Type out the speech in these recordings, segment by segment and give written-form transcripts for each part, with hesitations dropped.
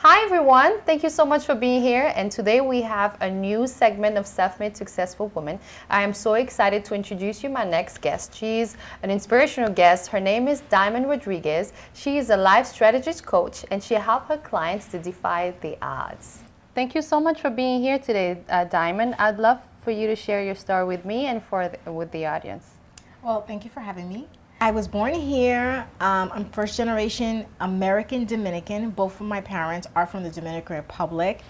Hi everyone, thank you so much for being here, and today we have a new segment of Self-Made Successful Women. I am so excited to introduce you my next guest. She's an inspirational guest. Her name is Diamond Rodriguez. She is a life strategist coach and she helps her clients to defy the odds. Thank you so much for being here today, Diamond. I'd love for you to share your story with me and with the audience. Well, thank you for having me. I was born here. I'm first generation American Dominican. Both of my parents are from the Dominican Republic.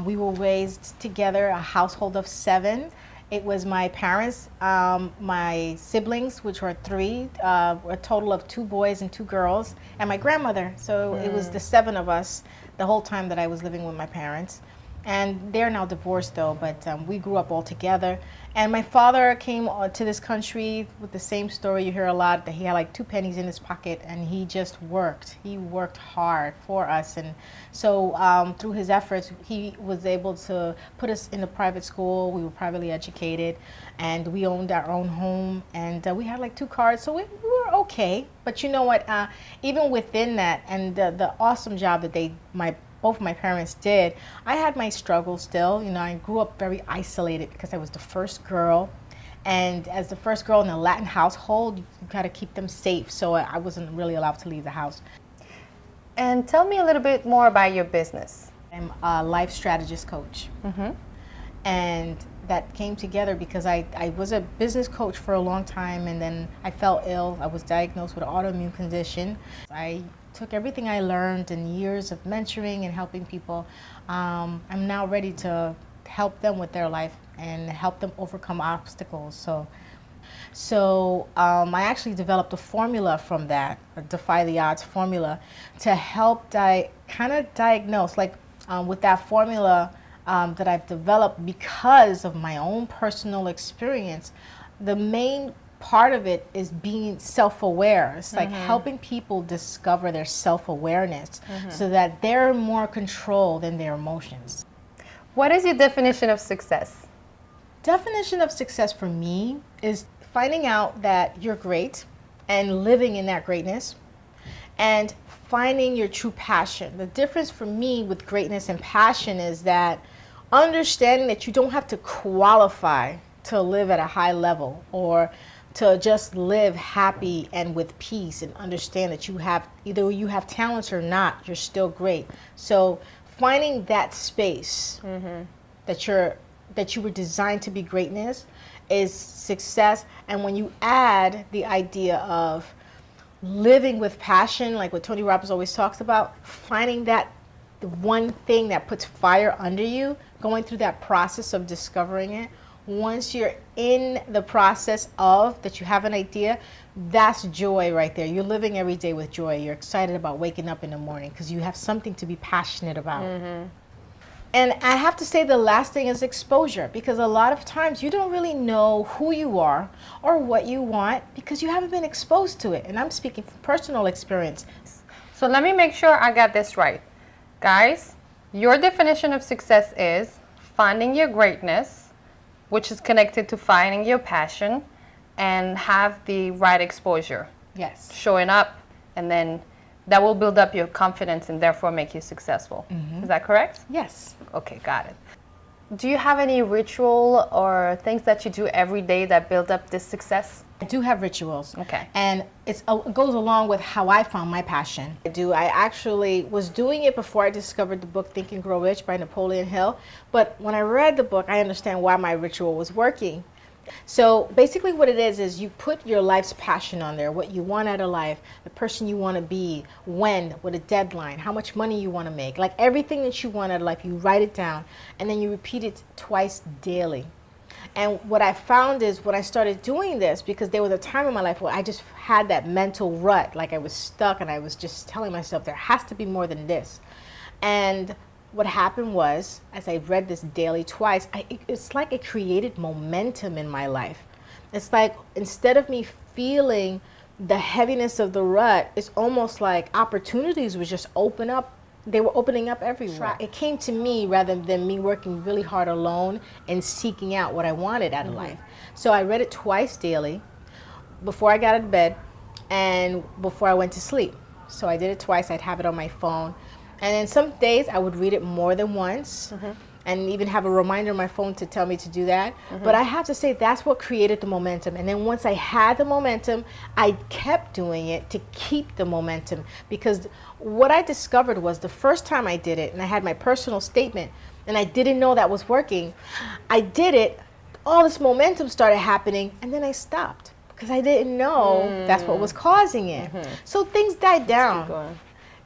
We were raised together, a household of 7. It was my parents, my siblings, which were 3, a total of 2 boys and 2 girls, and my grandmother. So it was the 7 of us the whole time that I was living with my parents. And they're now divorced though, but we grew up all together. And my father came to this country with the same story you hear a lot, that he had like 2 pennies in his pocket and he just worked. He worked hard for us. And so through his efforts, he was able to put us in a private school. We were privately educated and we owned our own home, and we had like 2 cars. So we were okay. But you know what, even within that and the awesome job that both of my parents did, I had my struggles still. You know, I grew up very isolated because I was the first girl. And as the first girl in a Latin household, you got to keep them safe. So I wasn't really allowed to leave the house. And tell me a little bit more about your business. I'm a life strategist coach. And that came together because I was a business coach for a long time, and then I fell ill. I was diagnosed with an autoimmune condition. I took everything I learned in years of mentoring and helping people. I'm now ready to help them with their life and help them overcome obstacles. So I actually developed a formula from that, a defy the odds formula, to help kind of diagnose, like with that formula that I've developed because of my own personal experience. The main part of it is being self-aware. It's like helping people discover their self-awareness so that they're more control than their emotions. What is your definition of success? Definition of success for me is finding out that you're great and living in that greatness, and finding your true passion. The difference for me with greatness and passion is that understanding that you don't have to qualify to live at a high level, or to just live happy and with peace, and understand that either you have talents or not, you're still great. So finding that space that you were designed to be greatness is success. And when you add the idea of living with passion, like what Tony Robbins always talks about, finding that the one thing that puts fire under you, going through that process of discovering it. Once you're in the process of that, you have an idea, that's joy right there. You're living every day with joy. You're excited about waking up in the morning because you have something to be passionate about. And I have to say the last thing is exposure, because a lot of times you don't really know who you are or what you want because you haven't been exposed to it. And I'm speaking from personal experience. So let me make sure I got this right. Guys, your definition of success is finding your greatness, which is connected to finding your passion, and have the right exposure. Yes. Showing up, and then that will build up your confidence and therefore make you successful. Is that correct? Yes. Okay, got it. Do you have any ritual or things that you do every day that build up this success? I do have rituals. Okay. And it goes along with how I found my passion. I actually was doing it before I discovered the book Think and Grow Rich by Napoleon Hill. But when I read the book, I understand why my ritual was working. So basically what it is you put your life's passion on there, what you want out of life, the person you want to be, when, with a deadline, how much money you want to make, like everything that you want out of life, you write it down, and then you repeat it twice daily. And what I found is when I started doing this, because there was a time in my life where I just had that mental rut, like I was stuck and I was just telling myself there has to be more than this. And what happened was, as I read this daily twice, it's like it created momentum in my life. It's like instead of me feeling the heaviness of the rut, it's almost like opportunities would just open up. They were opening up everywhere. It came to me rather than me working really hard alone and seeking out what I wanted out of life. So I read it twice daily, before I got out of bed and before I went to sleep. So I did it twice. I'd have it on my phone. And then some days I would read it more than once. And even have a reminder on my phone to tell me to do that. But I have to say that's what created the momentum. And then once I had the momentum, I kept doing it to keep the momentum. Because what I discovered was the first time I did it, and I had my personal statement, and I didn't know that was working, I did it, all this momentum started happening, and then I stopped. Because I didn't know that's what was causing it. So things died down.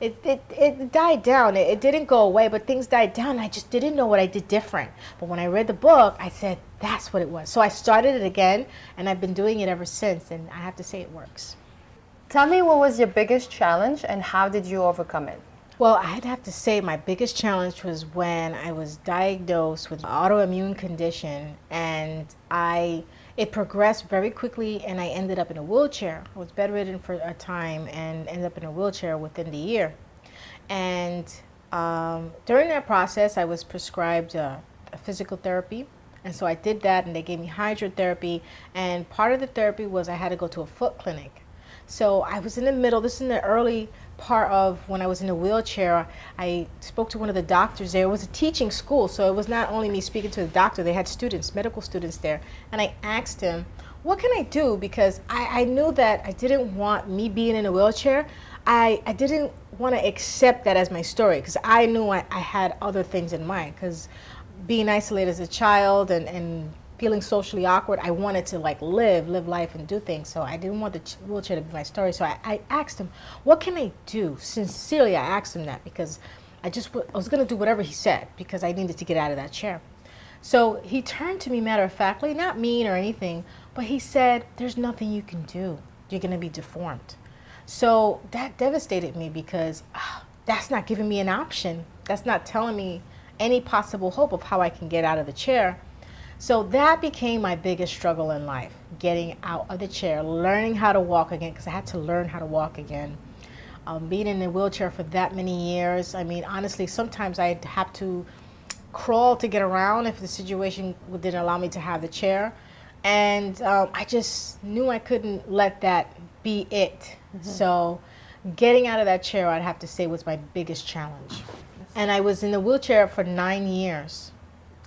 It died down. It didn't go away, but things died down. I just didn't know what I did different. But when I read the book, I said, that's what it was. So I started it again, and I've been doing it ever since, and I have to say it works. Tell me, what was your biggest challenge and how did you overcome it? Well, I'd have to say my biggest challenge was when I was diagnosed with an autoimmune condition, and it progressed very quickly, and I ended up in a wheelchair. I was bedridden for a time and ended up in a wheelchair within the year. And during that process, I was prescribed a physical therapy. And so I did that, and they gave me hydrotherapy. And part of the therapy was I had to go to a foot clinic. So I was in the middle, this is in the early part of when I was in a wheelchair. I spoke to one of the doctors there. It was a teaching school, so it was not only me speaking to the doctor, they had students, medical students there. And I asked him, what can I do? Because I knew that I didn't want me being in a wheelchair. I didn't want to accept that as my story, because I knew I had other things in mind. Because being isolated as a child and feeling socially awkward, I wanted to like live life and do things. So I didn't want the wheelchair to be my story. So I asked him, what can I do? Sincerely, I asked him that because I was going to do whatever he said because I needed to get out of that chair. So he turned to me matter-of-factly, not mean or anything, but he said, there's nothing you can do. You're going to be deformed. So that devastated me because that's not giving me an option. That's not telling me any possible hope of how I can get out of the chair. So that became my biggest struggle in life, getting out of the chair, learning how to walk again, because I had to learn how to walk again. Being in a wheelchair for that many years, I mean, honestly, sometimes I'd have to crawl to get around if the situation didn't allow me to have the chair. And I just knew I couldn't let that be it. So getting out of that chair, I'd have to say, was my biggest challenge. And I was in the wheelchair for 9 years.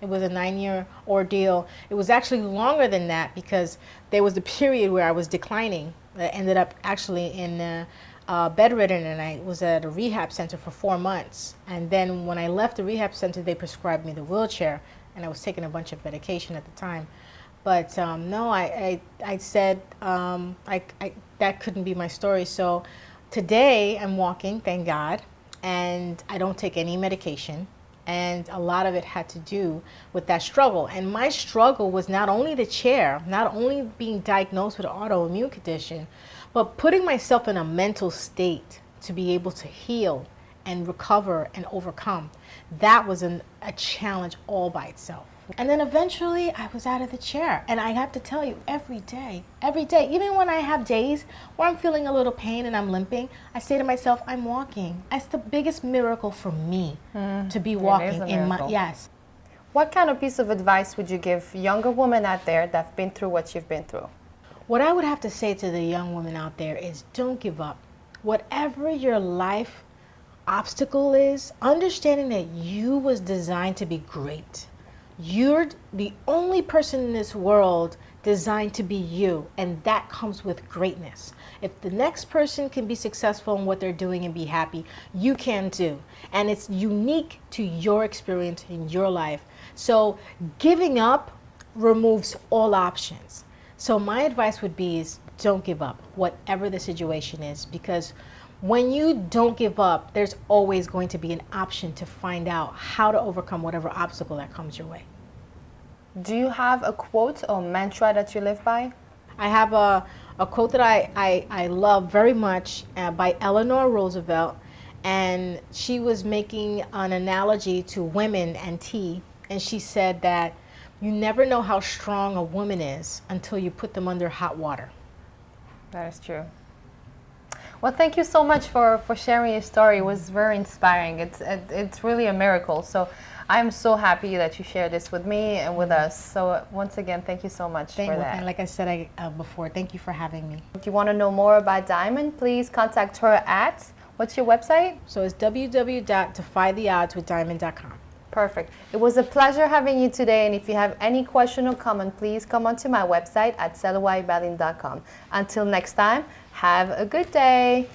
It was a 9-year ordeal. It was actually longer than that because there was a period where I was declining. I ended up actually in bedridden, and I was at a rehab center for 4 months. And then when I left the rehab center, they prescribed me the wheelchair, and I was taking a bunch of medication at the time. But no, I said that couldn't be my story. So today I'm walking, thank God, and I don't take any medication. And a lot of it had to do with that struggle. And my struggle was not only the chair, not only being diagnosed with an autoimmune condition, but putting myself in a mental state to be able to heal and recover and overcome. That was a challenge all by itself. And then eventually I was out of the chair. And I have to tell you, every day, even when I have days where I'm feeling a little pain and I'm limping, I say to myself, I'm walking. That's the biggest miracle for me, to be walking in my, yes. What kind of piece of advice would you give younger women out there that have been through what you've been through? What I would have to say to the young women out there is don't give up. Whatever your life obstacle is, understanding that you was designed to be great. You're the only person in this world designed to be you, and that comes with greatness. If the next person can be successful in what they're doing and be happy, you can too. And it's unique to your experience in your life. So giving up removes all options. So my advice would be is don't give up, whatever the situation is, because when you don't give up, there's always going to be an option to find out how to overcome whatever obstacle that comes your way. Do you have a quote or mantra that you live by? I have a quote that I love very much by Eleanor Roosevelt, and she was making an analogy to women and tea, and she said that you never know how strong a woman is until you put them under hot water. That is true. Well, thank you so much for sharing your story. It was very inspiring. It's really a miracle. So I'm so happy that you shared this with me and with us. So once again, thank you so much for that. And like I said before, thank you for having me. If you want to know more about Diamond, please contact her at What's your website? So it's www.defytheoddswithdiamond.com. Perfect. It was a pleasure having you today, and if you have any question or comment, please come onto my website at selawaibalin.com. Until next time, have a good day.